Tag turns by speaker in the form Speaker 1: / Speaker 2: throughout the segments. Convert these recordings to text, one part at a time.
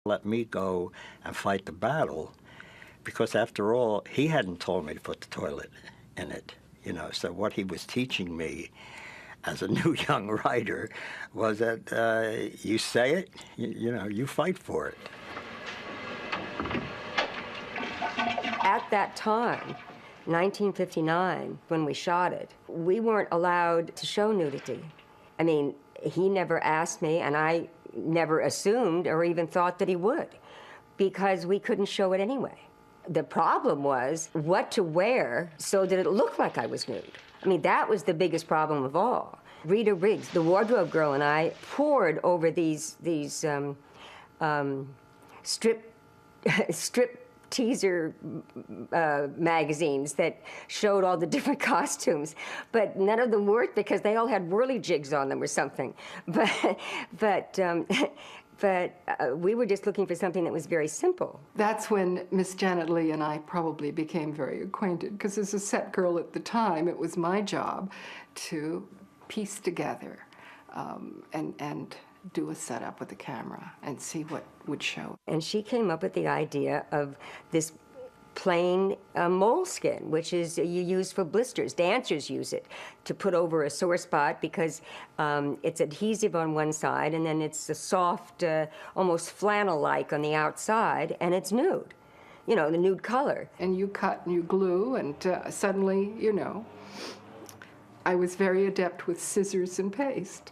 Speaker 1: let me go and fight the battle, because after all, he hadn't told me to put the toilet in it, you know. So what he was teaching me as a new young writer was that you say it, you know, you fight for it.
Speaker 2: At that time, 1959, when we shot it, we weren't allowed to show nudity. I mean, he never asked me, and I never assumed or even thought that he would, because we couldn't show it anyway. The problem was what to wear so that it looked like I was nude. I mean, that was the biggest problem of all. Rita Riggs, the wardrobe girl, and I pored over these strip teaser magazines that showed all the different costumes, but none of them worked because they all had whirligigs on them or something. But we were just looking for something that was very simple.
Speaker 3: That's when Miss Janet Leigh and I probably became very acquainted, because as a set girl at the time, it was my job to piece together and do a setup with the camera and see what would show.
Speaker 2: And she came up with the idea of this plain moleskin, which is you use for blisters. Dancers use it to put over a sore spot because it's adhesive on one side, and then it's a soft, almost flannel-like on the outside, and it's nude. You know, the nude color.
Speaker 3: And you cut and you glue, and suddenly, you know, I was very adept with scissors and paste.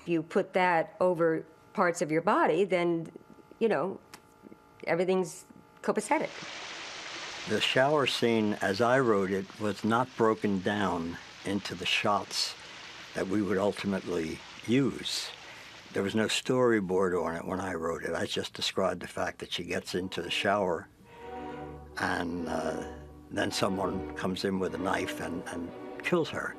Speaker 2: You put that over parts of your body, then, you know, everything's copacetic.
Speaker 1: The shower scene, as I wrote it, was not broken down into the shots that we would ultimately use. There was no storyboard on it when I wrote it. I just described the fact that she gets into the shower and then someone comes in with a knife and kills her.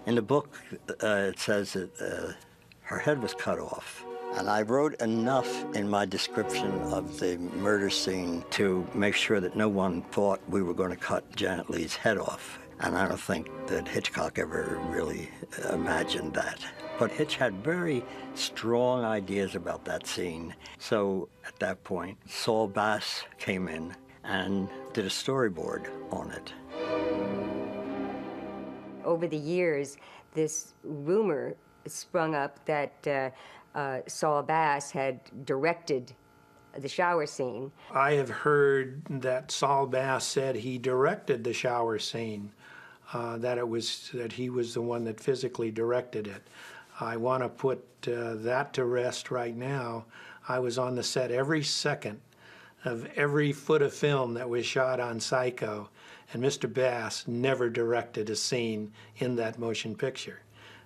Speaker 1: In the book, it says that her head was cut off. And I wrote enough in my description of the murder scene to make sure that no one thought we were going to cut Janet Leigh's head off. And I don't think that Hitchcock ever really imagined that. But Hitch had very strong ideas about that scene. So at that point, Saul Bass came in and did a storyboard on it.
Speaker 2: Over the years, this rumor sprung up that Saul Bass had directed the shower scene.
Speaker 4: I have heard that Saul Bass said he directed the shower scene, that he was the one that physically directed it. I want to put that to rest right now. I was on the set every second of every foot of film that was shot on Psycho, and Mr. Bass never directed a scene in that motion picture.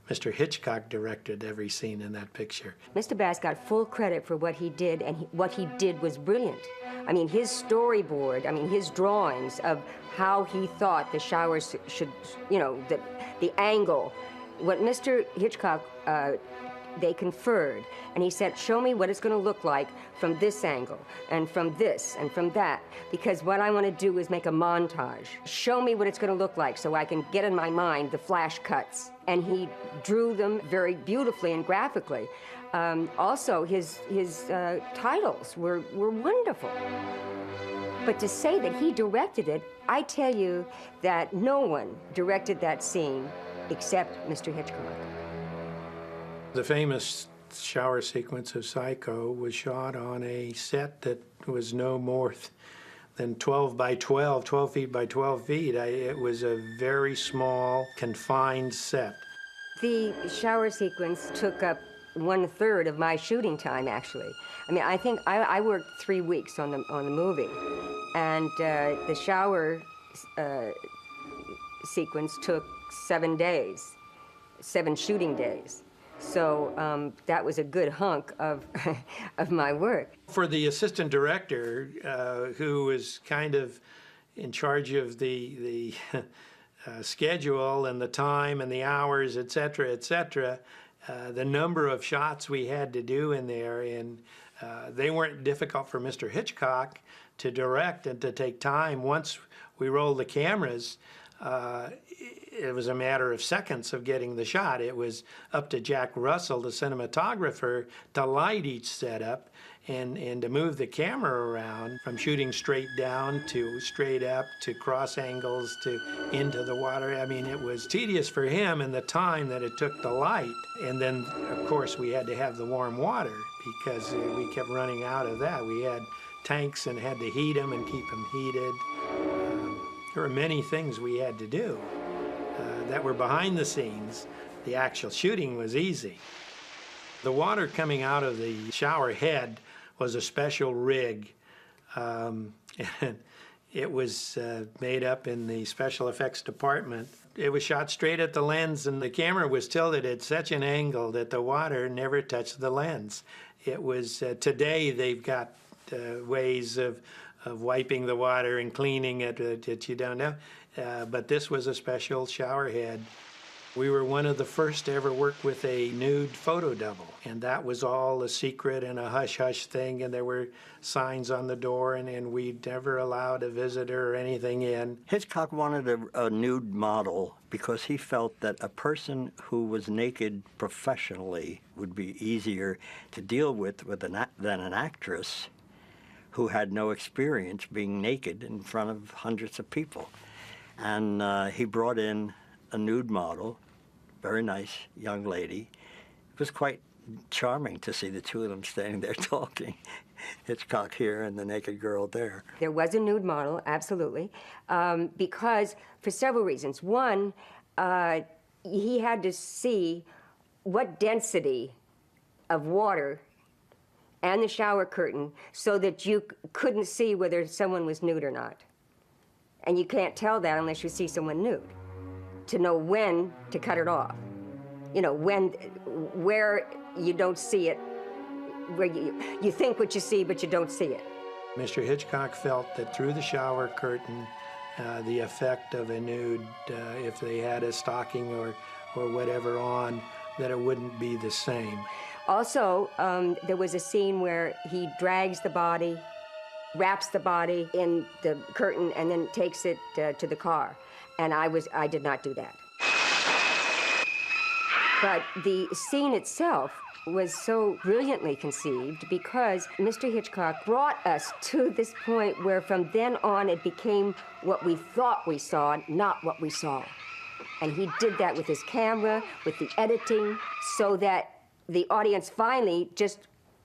Speaker 4: Mr. Hitchcock directed every scene in that picture.
Speaker 2: Mr. Bass got full credit for what he did, and what he did was brilliant. I mean, his storyboard, I mean, his drawings of how he thought the showers should, you know, the angle. What Mr. Hitchcock, they conferred, and he said, show me what it's going to look like from this angle, and from this, and from that, because what I want to do is make a montage. Show me what it's going to look like so I can get in my mind the flash cuts. And he drew them very beautifully and graphically. Also, his titles were wonderful. But to say that he directed it, I tell you that no one directed that scene except Mr. Hitchcock.
Speaker 4: The famous shower sequence of Psycho was shot on a set that was no more than 12 by 12, 12 feet by 12 feet. It was a very small, confined set.
Speaker 2: The shower sequence took up 1/3 of my shooting time, actually. I mean, I think I worked 3 weeks on the movie, and the shower sequence took 7 days, 7 shooting days. So that was a good hunk of of my work.
Speaker 4: For the assistant director, who was kind of in charge of the schedule and the time and the hours, et cetera, the number of shots we had to do in there, and they weren't difficult for Mr. Hitchcock to direct and to take time. Once we rolled the cameras, it was a matter of seconds of getting the shot. It was up to Jack Russell, the cinematographer, to light each setup and to move the camera around from shooting straight down to straight up to cross angles to into the water. I mean, it was tedious for him and the time that it took to light. And then, of course, we had to have the warm water because we kept running out of that. We had tanks and had to heat them and keep them heated. There were many things we had to do that were behind the scenes. The actual shooting was easy. The water coming out of the shower head was a special rig. And it was made up in the special effects department. It was shot straight at the lens, and the camera was tilted at such an angle that the water never touched the lens. It was, today they've got ways of wiping the water and cleaning it that you don't know. But this was a special shower head. We were one of the first to ever work with a nude photo double, and that was all a secret and a hush-hush thing, and there were signs on the door, and we never allowed a visitor or anything in.
Speaker 1: Hitchcock wanted a nude model because he felt that a person who was naked professionally would be easier to deal with than an actress who had no experience being naked in front of hundreds of people. And he brought in a nude model, very nice young lady. It was quite charming to see the two of them standing there talking. Hitchcock here and the naked girl there.
Speaker 2: There was a nude model, absolutely, because for several reasons. One, he had to see what density of water and the shower curtain so that you couldn't see whether someone was nude or not. And you can't tell that unless you see someone nude, to know when to cut it off. You know, where you don't see it, where you think what you see, but you don't see it.
Speaker 4: Mr. Hitchcock felt that through the shower curtain, the effect of a nude, if they had a stocking or whatever on, that it wouldn't be the same.
Speaker 2: Also, there was a scene where he drags the body, wraps the body in the curtain, and then takes it to the car. And I did not do that. But the scene itself was so brilliantly conceived because Mr. Hitchcock brought us to this point where from then on it became what we thought we saw, not what we saw. And he did that with his camera, with the editing, so that the audience finally just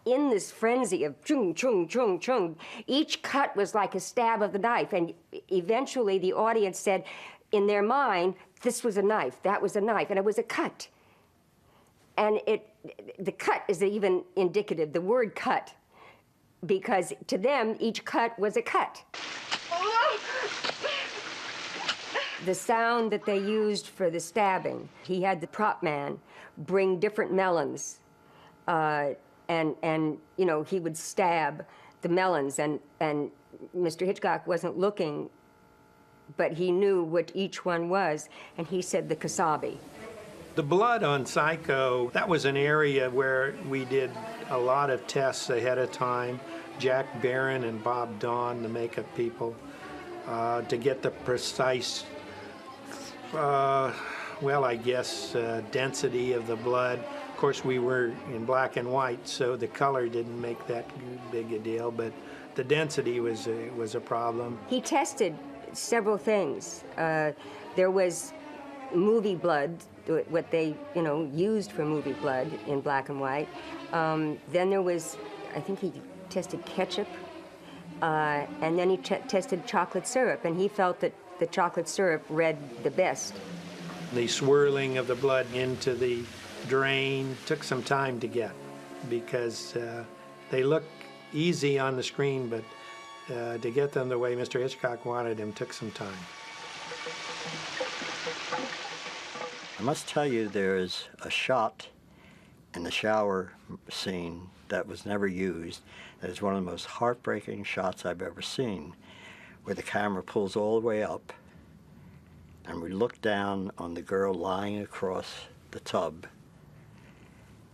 Speaker 2: in this frenzy of chung, chung, chung, chung, each cut was like a stab of the knife. And eventually the audience said, in their mind, this was a knife, that was a knife, and it was a cut. And the cut is even indicative, the word cut, because to them, each cut was a cut. The sound that they used for the stabbing, he had the prop man bring different melons, and you know, he would stab the melons, and Mr. Hitchcock wasn't looking, but he knew what each one was, and he said the kasabi.
Speaker 4: The blood on Psycho, that was an area where we did a lot of tests ahead of time. Jack Barron and Bob Dawn, the makeup people, to get the precise, well, I guess, density of the blood. Of course, we were in black and white, so the color didn't make that big a deal, but the density was a problem.
Speaker 2: He tested several things. There was movie blood, what they, you know, used for movie blood in black and white. Then there was, I think he tested ketchup, and then he tested chocolate syrup, and he felt that the chocolate syrup read the best.
Speaker 4: The swirling of the blood into the drain took some time to get because they look easy on the screen, but to get them the way Mr. Hitchcock wanted them took some time.
Speaker 1: I must tell you, there's a shot in the shower scene that was never used. That is one of the most heartbreaking shots I've ever seen, where the camera pulls all the way up, and we look down on the girl lying across the tub,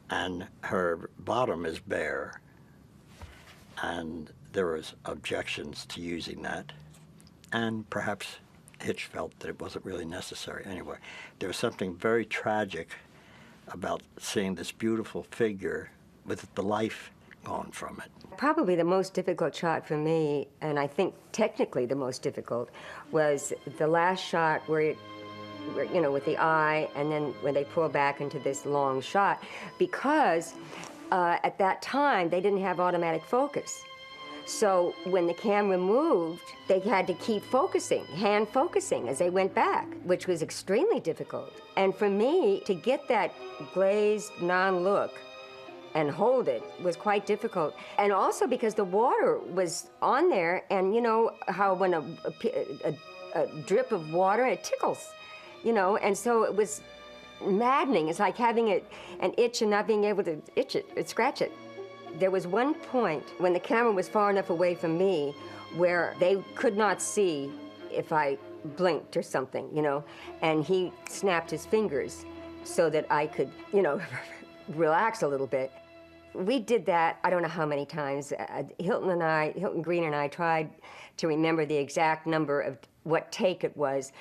Speaker 1: and her bottom is bare, and there was objections to using that, and perhaps Hitch felt that it wasn't really necessary. Anyway, there was something very tragic about seeing this beautiful figure with the life gone from it.
Speaker 2: Probably the most difficult shot for me, and I think technically the most difficult, was the last shot where you know, with the eye, and then when they pull back into this long shot, because at that time they didn't have automatic focus. So when the camera moved, they had to keep focusing, hand focusing as they went back, which was extremely difficult. And for me, to get that glazed non-look and hold it was quite difficult. And also because the water was on there, and you know how when a drip of water, it tickles, you know, and so it was maddening. It's like having an itch and not being able to itch it, scratch it. There was one point when the camera was far enough away from me where they could not see if I blinked or something, you know, and he snapped his fingers so that I could, you know, relax a little bit. We did that, I don't know how many times. Hilton Green and I tried to remember the exact number of what take it was,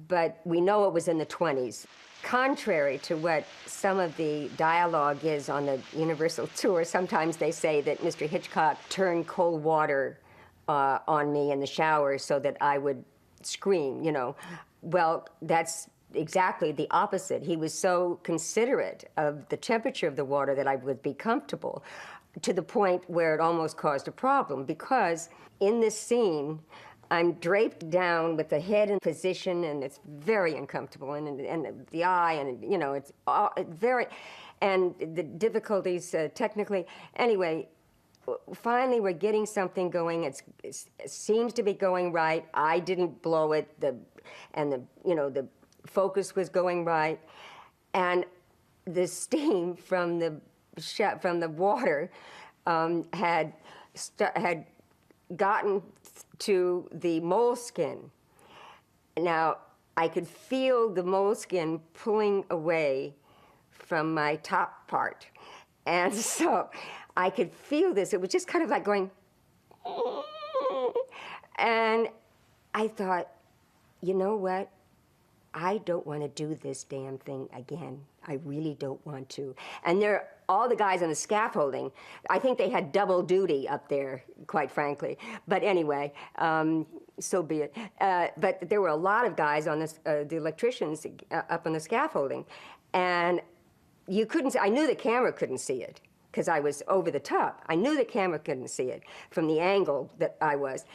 Speaker 2: but we know it was in the 20s. Contrary to what some of the dialogue is on the Universal tour, sometimes they say that Mr. Hitchcock turned cold water on me in the shower so that I would scream, you know. Well, that's exactly the opposite. He was so considerate of the temperature of the water that I would be comfortable, to the point where it almost caused a problem, because in this scene, I'm draped down with the head in position, and it's very uncomfortable, and the eye, and you know, it's all, very, and the difficulties technically. Anyway, finally we're getting something going. It seems to be going right. I didn't blow it. You know, the focus was going right, and the steam from the water had gotten to the moleskin. Now, I could feel the moleskin pulling away from my top part. And so I could feel this. It was just kind of like going, and I thought, you know what? I don't want to do this damn thing again. I really don't want to. And all the guys on the scaffolding, I think they had double duty up there, quite frankly. But anyway, so be it. But there were a lot of guys on the electricians up on the scaffolding. And you couldn't, I knew the camera couldn't see it because I was over the top. I knew the camera couldn't see it from the angle that I was.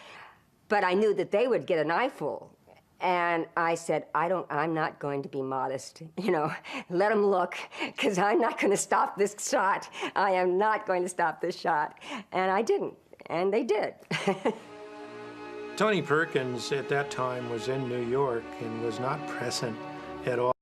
Speaker 2: But I knew that they would get an eyeful. And I said, I'm not going to be modest, you know, let them look, because I'm not going to stop this shot. I am not going to stop this shot. And I didn't, and they did.
Speaker 4: Tony Perkins at that time was in New York and was not present at all.